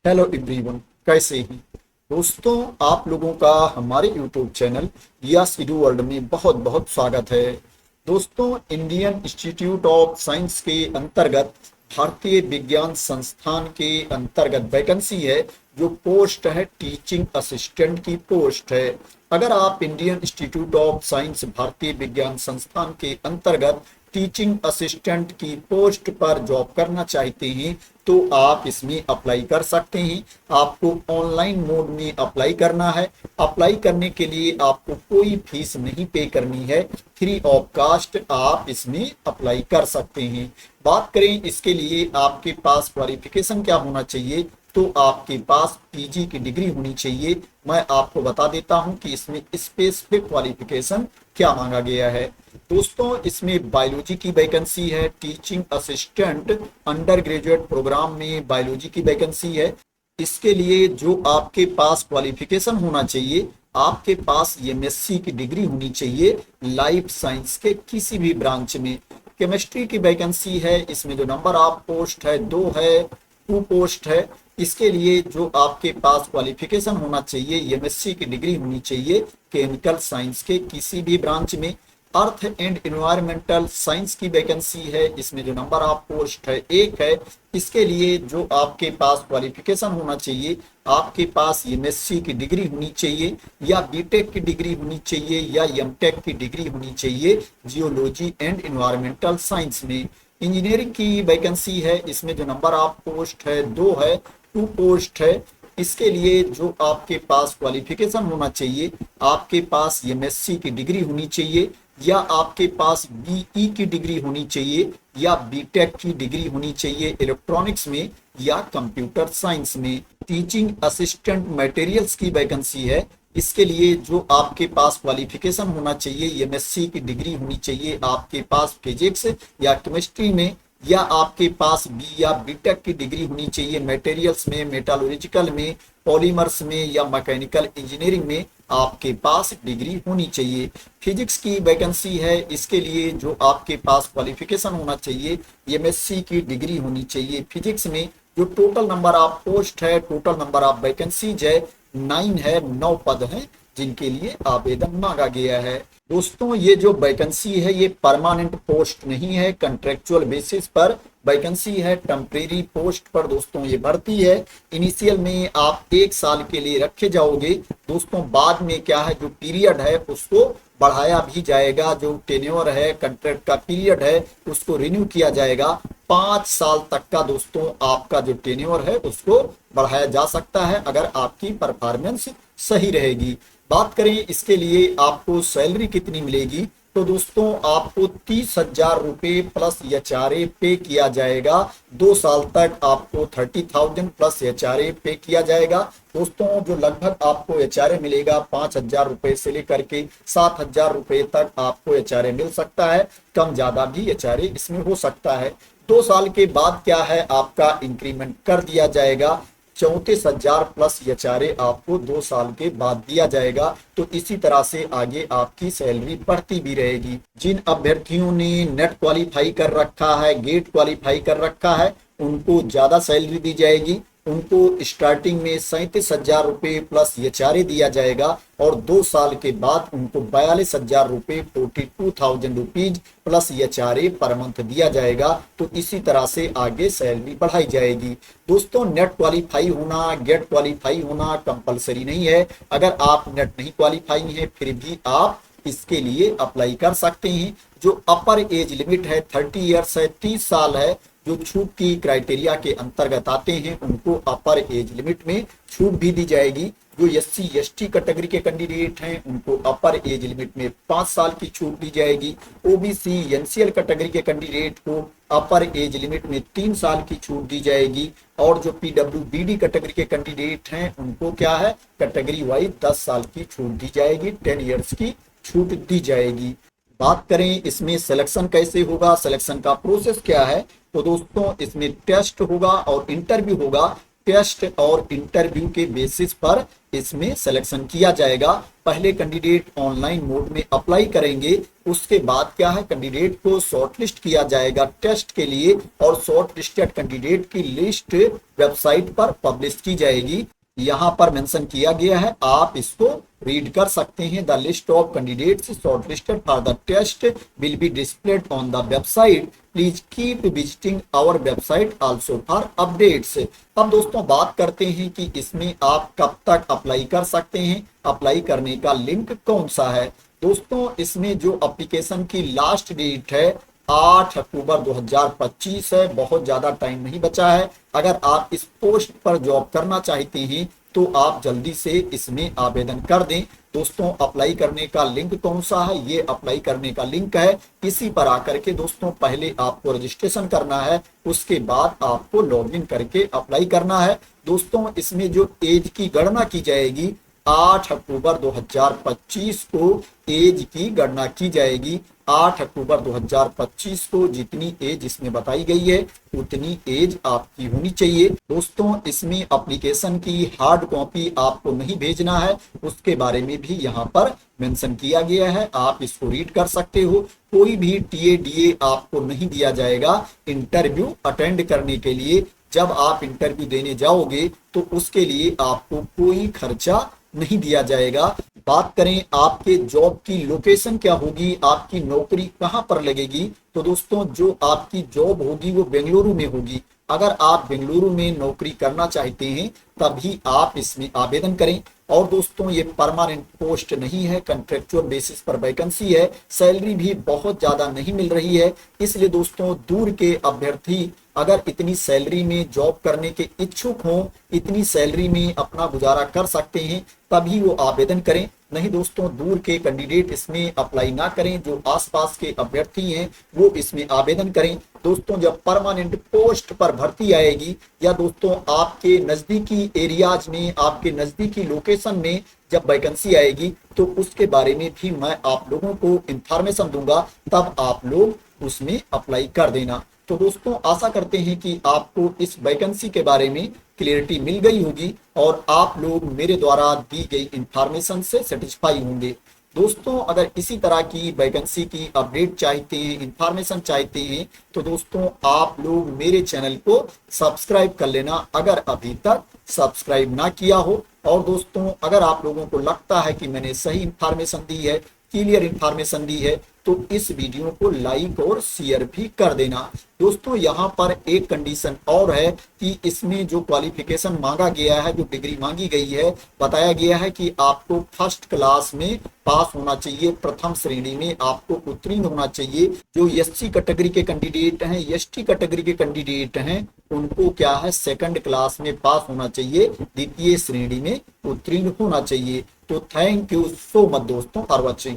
Hello everyone, कैसे हैं दोस्तों। आप लोगों का हमारे यूट्यूब चैनल यस इडू वर्ल्ड में बहुत बहुत स्वागत है। दोस्तों, इंडियन इंस्टीट्यूट ऑफ साइंस के अंतर्गत भारतीय विज्ञान संस्थान के अंतर्गत वैकेंसी है, जो पोस्ट है टीचिंग असिस्टेंट की पोस्ट है। अगर आप इंडियन इंस्टीट्यूट ऑफ साइंस भारतीय विज्ञान संस्थान के अंतर्गत टीचिंग असिस्टेंट की पोस्ट पर जॉब करना चाहते हैं तो आप इसमें अप्लाई कर सकते हैं। आपको ऑनलाइन मोड में अप्लाई करना है। अप्लाई करने के लिए आपको कोई फीस नहीं पे करनी है, फ्री ऑफ कास्ट आप इसमें अप्लाई कर सकते हैं। बात करें इसके लिए आपके पास क्वालिफिकेशन क्या होना चाहिए, तो आपके पास पीजी की डिग्री होनी चाहिए। मैं आपको बता देता हूं कि इसमें स्पेसिफिक क्वालिफिकेशन क्या मांगा गया है। दोस्तों, इसमें बायोलॉजी की वैकेंसी है, teaching assistant undergraduate programme में बायोलॉजी की वैकेंसी है। इसके लिए जो आपके पास क्वालिफिकेशन होना चाहिए, आपके पास एमएससी की डिग्री होनी चाहिए लाइफ साइंस के किसी भी ब्रांच में। केमिस्ट्री की वैकेंसी है, इसमें जो नंबर ऑफ पोस्ट है 2 है, 2 पोस्ट है। इसके लिए जो आपके पास क्वालिफिकेशन होना चाहिए, एमएससी की डिग्री होनी चाहिए केमिकल साइंस के किसी भी ब्रांच में। अर्थ एंड एनवायरमेंटल साइंस की वैकेंसी है, इसमें जो नंबर ऑफ पोस्ट है 1 है। इसके लिए जो आपके पास क्वालिफिकेशन होना चाहिए, आपके पास एमएससी की डिग्री होनी चाहिए या बीटेक की डिग्री होनी चाहिए या एमटेक की डिग्री होनी चाहिए जियोलॉजी एंड एनवायरमेंटल साइंस में। इंजीनियरिंग की वैकेंसी है, इसमें जो नंबर ऑफ पोस्ट है 2 है, 2 पोस्ट है। इसके लिए जो आपके पास क्वालिफिकेशन होना चाहिए, आपके पास एमएससी की डिग्री होनी चाहिए या आपके पास बीई की डिग्री होनी चाहिए या बीटेक की डिग्री होनी चाहिए इलेक्ट्रॉनिक्स में या कंप्यूटर साइंस में। टीचिंग असिस्टेंट मटेरियल्स की वैकेंसी है, इसके लिए जो आपके पास क्वालिफिकेशन होना चाहिए, एमएससी की डिग्री होनी चाहिए आपके पास फिजिक्स या केमिस्ट्री में या आपके पास बी या बीटेक की डिग्री होनी चाहिए मटेरियल्स में, मेटालर्जिकल में, पॉलीमर्स में या मैकेनिकल इंजीनियरिंग में आपके पास डिग्री होनी चाहिए। फिजिक्स की वैकेंसी है, इसके लिए जो आपके पास क्वालिफिकेशन होना चाहिए, एमएससी की डिग्री होनी चाहिए फिजिक्स में। जो टोटल नंबर ऑफ पोस्ट है, टोटल नंबर ऑफ वैकेंसीज है 9 है, 9 पद हैं जिनके लिए आवेदन मांगा गया है। दोस्तों, ये जो वैकेंसी है ये परमानेंट पोस्ट नहीं है, कंट्रेक्चुअल बेसिस पर वैकेंसी है, टेम्परेरी पोस्ट पर दोस्तों ये भर्ती है। इनिशियल में आप 1 साल के लिए रखे जाओगे दोस्तों, बाद में क्या है जो पीरियड है उसको बढ़ाया भी जाएगा। जो टेन्योर है, कंट्रैक्ट का पीरियड है, उसको रिन्यू किया जाएगा। 5 साल तक का दोस्तों आपका जो टेन्योर है उसको बढ़ाया जा सकता है अगर आपकी परफॉर्मेंस सही रहेगी। बात करें इसके लिए आपको सैलरी कितनी मिलेगी, तो दोस्तों आपको 30,000 रुपये प्लस एचआरए पे किया जाएगा। 2 साल तक आपको 30,000 प्लस एचआरए पे किया जाएगा। दोस्तों, जो लगभग आपको एचआरए मिलेगा 5,000 रुपये से लेकर के 7,000 रुपये तक आपको एचआरए मिल सकता है। कम ज्यादा भी एचआरए इसमें हो सकता है। 2 साल के बाद क्या है आपका इंक्रीमेंट कर दिया जाएगा। 34,000 प्लस एचआरए आपको 2 साल के बाद दिया जाएगा। तो इसी तरह से आगे आपकी सैलरी बढ़ती भी रहेगी। जिन अभ्यर्थियों ने नेट क्वालिफाई कर रखा है, गेट क्वालिफाई कर रखा है, उनको ज्यादा सैलरी दी जाएगी। उनको स्टार्टिंग में 37,000 रुपये प्लस एचआरए दिया जाएगा और 2 साल के बाद उनको 42,000 रुपये 42,000 rupees plus HRA per month दिया जाएगा। तो इसी तरह से आगे सैलरी बढ़ाई जाएगी। दोस्तों, नेट क्वालिफाई होना, गेट क्वालिफाई होना कंपलसरी नहीं है। अगर आप नेट नहीं क्वालिफाई है फिर भी आप इसके लिए अप्लाई कर सकते हैं। जो अपर एज लिमिट है 30 ईयर्स है, 30 साल है। जो छूट की क्राइटेरिया के अंतर्गत आते हैं उनको अपर एज लिमिट में छूट भी दी जाएगी। जो एससी एसटी कैटेगरी के कैंडिडेट हैं उनको अपर एज लिमिट में 5 साल की छूट दी जाएगी। ओबीसी एनसीएल कैटेगरी के कैंडिडेट को अपर एज लिमिट में 3 साल की छूट दी जाएगी। और जो पीडब्ल्यूबीडी कैटेगरी के कैंडिडेट हैं उनको क्या है कैटेगरी वाइज 10 साल की छूट दी जाएगी, 10 ईयर्स की छूट दी जाएगी। बात करें इसमें सिलेक्शन कैसे होगा, सिलेक्शन का प्रोसेस क्या है, तो दोस्तों इसमें टेस्ट होगा और इंटरव्यू होगा। टेस्ट और इंटरव्यू के बेसिस पर इसमें सिलेक्शन किया जाएगा। पहले कैंडिडेट ऑनलाइन मोड में अप्लाई करेंगे, उसके बाद क्या है कैंडिडेट को शॉर्टलिस्ट किया जाएगा टेस्ट के लिए और शॉर्टलिस्टेड कैंडिडेट की लिस्ट वेबसाइट पर पब्लिश की जाएगी। यहाँ पर मेंशन किया गया है, आप इसको रीड कर सकते हैं। The list of candidates shortlisted for the test will be displayed on the website, please keep visiting our website also for updates. अब दोस्तों बात करते हैं कि इसमें आप कब तक अप्लाई कर सकते हैं, अप्लाई करने का लिंक कौन सा है। दोस्तों इसमें जो एप्लीकेशन की लास्ट डेट है 8 अक्टूबर 2025 है, बहुत ज्यादा टाइम नहीं बचा है। अगर आप इस पोस्ट पर जॉब करना चाहते हैं तो आप जल्दी से इसमें आवेदन कर दें। दोस्तों अप्लाई करने का लिंक कौन सा है, ये अप्लाई करने का लिंक है। इसी पर आकर के दोस्तों पहले आपको रजिस्ट्रेशन करना है, उसके बाद आपको लॉगिन करके अप्लाई करना है। दोस्तों इसमें जो एज की गणना की जाएगी 8 अक्टूबर 2025 को एज की गणना की जाएगी। 8 अक्टूबर 2025 को जितनी एज इसमें बताई गई है उतनी एज आपकी होनी चाहिए। दोस्तों इसमें एप्लीकेशन की हार्ड कॉपी आपको नहीं भेजना है, उसके बारे में भी यहाँ पर मेंशन किया गया है, आप इसको रीड कर सकते हो। कोई भी टीए आपको नहीं दिया जाएगा इंटरव्यू अटेंड करने के लिए। जब आप इंटरव्यू देने जाओगे तो उसके लिए आपको कोई खर्चा नहीं दिया जाएगा। बात करें आपके जॉब की लोकेशन क्या होगी, आपकी नौकरी कहां पर लगेगी, तो दोस्तों जो आपकी जॉब होगी वो बेंगलुरु में होगी। अगर आप बेंगलुरु में नौकरी करना चाहते हैं तभी आप इसमें आवेदन करें। और दोस्तों ये परमानेंट पोस्ट नहीं है, कॉन्ट्रेक्चुअल बेसिस पर वैकेंसी है, सैलरी भी बहुत ज्यादा नहीं मिल रही है। इसलिए दोस्तों दूर के अभ्यर्थी अगर इतनी सैलरी में जॉब करने के इच्छुक हों, इतनी सैलरी में अपना गुजारा कर सकते हैं तभी वो आवेदन करें। नहीं दोस्तों दूर के कैंडिडेट इसमें अप्लाई ना करें, जो आसपास के अभ्यर्थी हैं वो इसमें आवेदन करें। दोस्तों जब परमानेंट पोस्ट पर भर्ती आएगी या दोस्तों आपके नजदीकी एरियाज में, आपके नजदीकी लोकेशन में जब वैकेंसी आएगी तो उसके बारे में भी मैं आप लोगों को इंफॉर्मेशन दूंगा, तब आप लोग उसमें अप्लाई कर देना। तो दोस्तों आशा करते हैं कि आपको इस वैकेंसी के बारे में क्लियरिटी मिल गई होगी और आप लोग मेरे द्वारा दी गई इंफॉर्मेशन से सेटिस्फाई होंगे। दोस्तों अगर इसी तरह की वैकेंसी की अपडेट चाहते हैं, इंफॉर्मेशन चाहते हैं तो दोस्तों आप लोग मेरे चैनल को सब्सक्राइब कर लेना अगर अभी तक सब्सक्राइब ना किया हो। और दोस्तों अगर आप लोगों को लगता है कि मैंने सही इंफॉर्मेशन दी है, क्लियर इंफॉर्मेशन दी है, तो इस वीडियो को लाइक और शेयर भी कर देना। दोस्तों यहाँ पर एक कंडीशन और है कि इसमें जो क्वालिफिकेशन मांगा गया है, जो डिग्री मांगी गई है, बताया गया है कि आपको फर्स्ट क्लास में पास होना चाहिए, प्रथम श्रेणी में आपको उत्तीर्ण होना चाहिए। जो एससी कैटेगरी के कैंडिडेट हैं, एसटी कैटेगरी के कैंडिडेट हैं, उनको क्या है सेकंड क्लास में पास होना चाहिए, द्वितीय श्रेणी में उत्तीर्ण होना चाहिए। तो थैंक यू सो मच दोस्तों फॉर वॉचिंग।